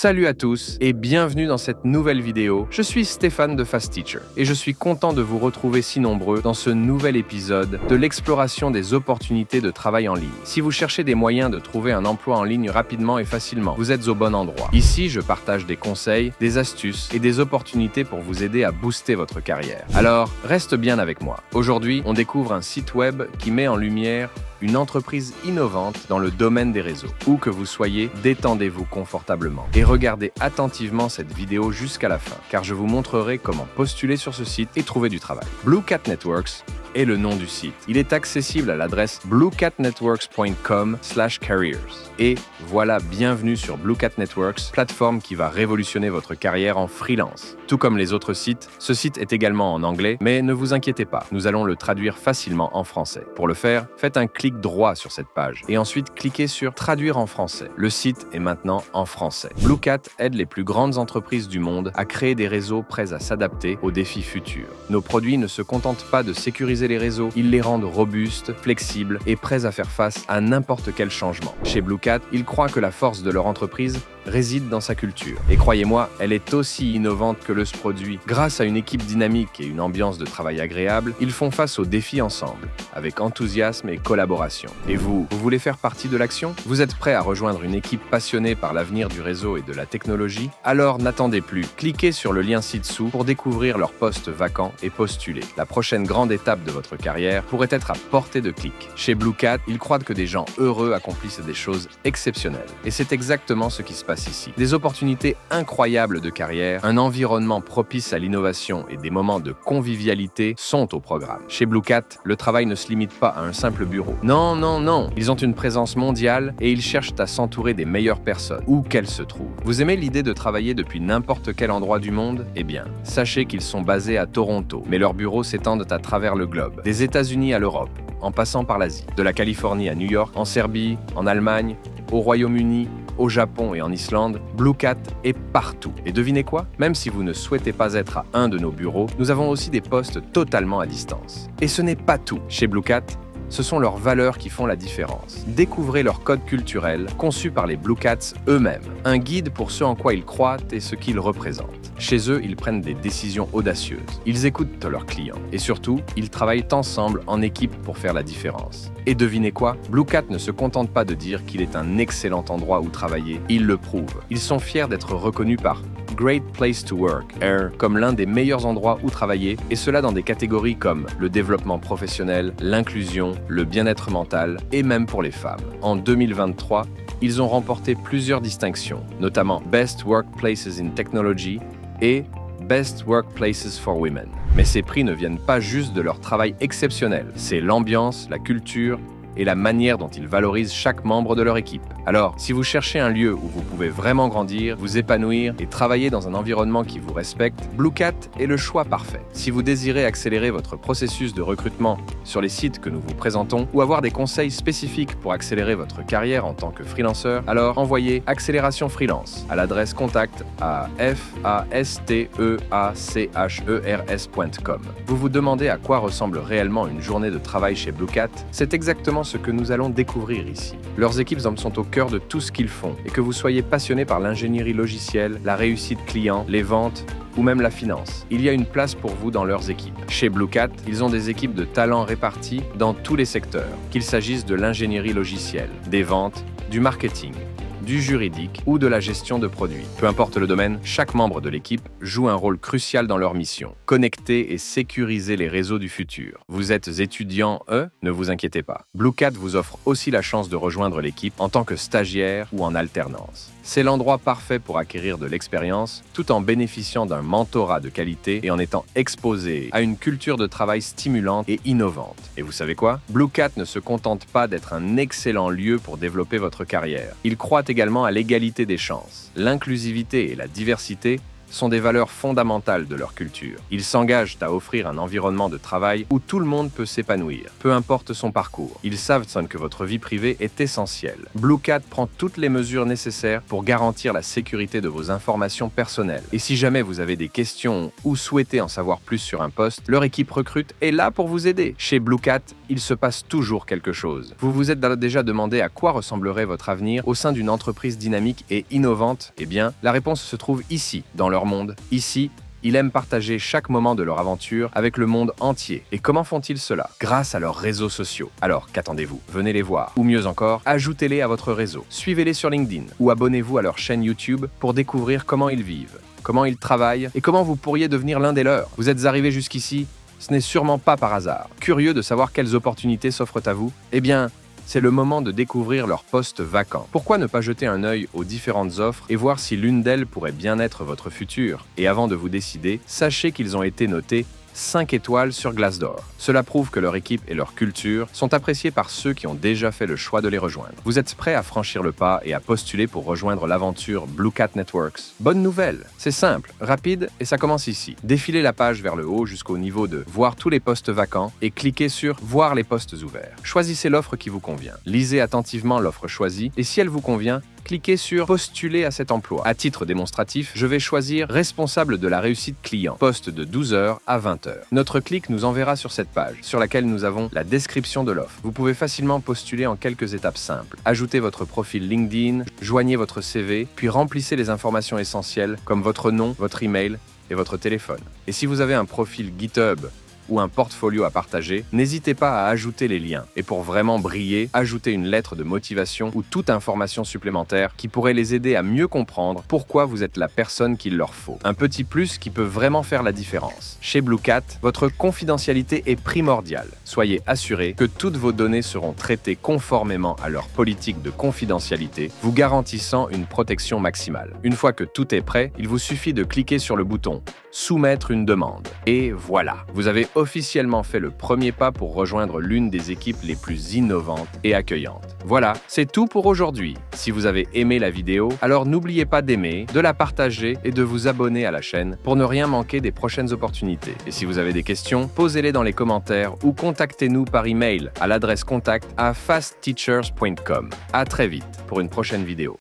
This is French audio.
Salut à tous et bienvenue dans cette nouvelle vidéo. Je suis Stéphane de Fast Teacher et je suis content de vous retrouver si nombreux dans ce nouvel épisode de l'exploration des opportunités de travail en ligne. Si vous cherchez des moyens de trouver un emploi en ligne rapidement et facilement, vous êtes au bon endroit. Ici, je partage des conseils, des astuces et des opportunités pour vous aider à booster votre carrière. Alors, reste bien avec moi. Aujourd'hui, on découvre un site web qui met en lumière une entreprise innovante dans le domaine des réseaux. Où que vous soyez, détendez-vous confortablement et regardez attentivement cette vidéo jusqu'à la fin, car je vous montrerai comment postuler sur ce site et trouver du travail. Blue Cat Networks est le nom du site. Il est accessible à l'adresse bluecatnetworks.com/careers. Et voilà, bienvenue sur Blue Cat Networks, plateforme qui va révolutionner votre carrière en freelance. Tout comme les autres sites, ce site est également en anglais, mais ne vous inquiétez pas, nous allons le traduire facilement en français. Pour le faire, faites un clic droit sur cette page et ensuite cliquez sur Traduire en français. Le site est maintenant en français. Blue Cat aide les plus grandes entreprises du monde à créer des réseaux prêts à s'adapter aux défis futurs. Nos produits ne se contentent pas de sécuriser les réseaux, ils les rendent robustes, flexibles et prêts à faire face à n'importe quel changement. Chez Blue Cat, ils croient que la force de leur entreprise réside dans sa culture. Et croyez-moi, elle est aussi innovante que le produit. Grâce à une équipe dynamique et une ambiance de travail agréable, ils font face aux défis ensemble, avec enthousiasme et collaboration. Et vous voulez faire partie de l'action? Vous êtes prêt à rejoindre une équipe passionnée par l'avenir du réseau et de la technologie? Alors n'attendez plus, cliquez sur le lien ci-dessous pour découvrir leurs postes vacants et postuler. La prochaine grande étape de votre carrière pourrait être à portée de clic. Chez Blue Cat, ils croient que des gens heureux accomplissent des choses exceptionnelles. Et c'est exactement ce qui se passe ici. Des opportunités incroyables de carrière, un environnement propice à l'innovation et des moments de convivialité sont au programme. Chez Blue Cat, le travail ne se limite pas à un simple bureau. Non, non, non! Ils ont une présence mondiale et ils cherchent à s'entourer des meilleures personnes, où qu'elles se trouvent. Vous aimez l'idée de travailler depuis n'importe quel endroit du monde? Eh bien, sachez qu'ils sont basés à Toronto, mais leurs bureaux s'étendent à travers le globe, des États-Unis à l'Europe, en passant par l'Asie, de la Californie à New York, en Serbie, en Allemagne, au Royaume-Uni, au Japon et en Islande, Blue Cat est partout. Et devinez quoi? Même si vous ne souhaitez pas être à un de nos bureaux, nous avons aussi des postes totalement à distance. Et ce n'est pas tout. Chez Blue Cat, ce sont leurs valeurs qui font la différence. Découvrez leur code culturel, conçu par les Blue Cats eux-mêmes. Un guide pour ce en quoi ils croient et ce qu'ils représentent. Chez eux, ils prennent des décisions audacieuses. Ils écoutent leurs clients. Et surtout, ils travaillent ensemble en équipe pour faire la différence. Et devinez quoi? Blue Cat ne se contente pas de dire qu'il est un excellent endroit où travailler. Ils le prouvent. Ils sont fiers d'être reconnus par Great Place to Work, AIR, comme l'un des meilleurs endroits où travailler, et cela dans des catégories comme le développement professionnel, l'inclusion, le bien-être mental, et même pour les femmes. En 2023, ils ont remporté plusieurs distinctions, notamment Best Workplaces in Technology et Best Workplaces for Women. Mais ces prix ne viennent pas juste de leur travail exceptionnel, c'est l'ambiance, la culture et la manière dont ils valorisent chaque membre de leur équipe. Alors, si vous cherchez un lieu où vous pouvez vraiment grandir, vous épanouir et travailler dans un environnement qui vous respecte, Blue Cat est le choix parfait. Si vous désirez accélérer votre processus de recrutement sur les sites que nous vous présentons ou avoir des conseils spécifiques pour accélérer votre carrière en tant que freelanceur, alors envoyez Accélération Freelance à l'adresse contact à fasteachers.com. Vous vous demandez à quoi ressemble réellement une journée de travail chez Blue Cat? C'est exactement ce que nous allons découvrir ici. Leurs équipes hommes sont au cœur de tout ce qu'ils font et que vous soyez passionné par l'ingénierie logicielle, la réussite client, les ventes ou même la finance, il y a une place pour vous dans leurs équipes. Chez Blue Cat, ils ont des équipes de talents réparties dans tous les secteurs, qu'il s'agisse de l'ingénierie logicielle, des ventes, du marketing, du juridique ou de la gestion de produits. Peu importe le domaine, chaque membre de l'équipe joue un rôle crucial dans leur mission. Connecter et sécuriser les réseaux du futur. Vous êtes étudiant, ne vous inquiétez pas. Blue Cat vous offre aussi la chance de rejoindre l'équipe en tant que stagiaire ou en alternance. C'est l'endroit parfait pour acquérir de l'expérience tout en bénéficiant d'un mentorat de qualité et en étant exposé à une culture de travail stimulante et innovante. Et vous savez quoi? Blue Cat ne se contente pas d'être un excellent lieu pour développer votre carrière. Il croit également à l'égalité des chances. L'inclusivité et la diversité sont des valeurs fondamentales de leur culture. Ils s'engagent à offrir un environnement de travail où tout le monde peut s'épanouir, peu importe son parcours. Ils savent que votre vie privée est essentielle. Blue Cat prend toutes les mesures nécessaires pour garantir la sécurité de vos informations personnelles. Et si jamais vous avez des questions ou souhaitez en savoir plus sur un poste, leur équipe recrute est là pour vous aider. Chez Blue Cat, il se passe toujours quelque chose. Vous vous êtes déjà demandé à quoi ressemblerait votre avenir au sein d'une entreprise dynamique et innovante? Eh bien, la réponse se trouve ici, dans leur monde. Ici, ils aiment partager chaque moment de leur aventure avec le monde entier. Et comment font-ils cela? Grâce à leurs réseaux sociaux. Alors, qu'attendez-vous? Venez les voir. Ou mieux encore, ajoutez-les à votre réseau. Suivez-les sur LinkedIn ou abonnez-vous à leur chaîne YouTube pour découvrir comment ils vivent, comment ils travaillent et comment vous pourriez devenir l'un des leurs. Vous êtes arrivé jusqu'ici? Ce n'est sûrement pas par hasard. Curieux de savoir quelles opportunités s'offrent à vous? Eh bien, c'est le moment de découvrir leurs postes vacants. Pourquoi ne pas jeter un œil aux différentes offres et voir si l'une d'elles pourrait bien être votre futur? Et avant de vous décider, sachez qu'ils ont été notés 5 étoiles sur Glassdoor. Cela prouve que leur équipe et leur culture sont appréciées par ceux qui ont déjà fait le choix de les rejoindre. Vous êtes prêts à franchir le pas et à postuler pour rejoindre l'aventure Blue Cat Networks? Bonne nouvelle! C'est simple, rapide et ça commence ici. Défilez la page vers le haut jusqu'au niveau de Voir tous les postes vacants et cliquez sur Voir les postes ouverts. Choisissez l'offre qui vous convient. Lisez attentivement l'offre choisie et si elle vous convient, cliquez sur Postuler à cet emploi. À titre démonstratif, je vais choisir Responsable de la réussite client, poste de 12 h à 20 h. Notre clic nous enverra sur cette page, sur laquelle nous avons la description de l'offre. Vous pouvez facilement postuler en quelques étapes simples. Ajoutez votre profil LinkedIn, joignez votre CV, puis remplissez les informations essentielles comme votre nom, votre email et votre téléphone. Et si vous avez un profil GitHub ou un portfolio à partager, n'hésitez pas à ajouter les liens. Et pour vraiment briller, ajoutez une lettre de motivation ou toute information supplémentaire qui pourrait les aider à mieux comprendre pourquoi vous êtes la personne qu'il leur faut. Un petit plus qui peut vraiment faire la différence. Chez Blue Cat, votre confidentialité est primordiale. Soyez assurés que toutes vos données seront traitées conformément à leur politique de confidentialité, vous garantissant une protection maximale. Une fois que tout est prêt, il vous suffit de cliquer sur le bouton « Soumettre une demande ». Et voilà, vous avez officiellement fait le premier pas pour rejoindre l'une des équipes les plus innovantes et accueillantes. Voilà, c'est tout pour aujourd'hui. Si vous avez aimé la vidéo, alors n'oubliez pas d'aimer, de la partager et de vous abonner à la chaîne pour ne rien manquer des prochaines opportunités. Et si vous avez des questions, posez-les dans les commentaires ou contactez-nous par email à l'adresse contact@fastteachers.com. À très vite pour une prochaine vidéo.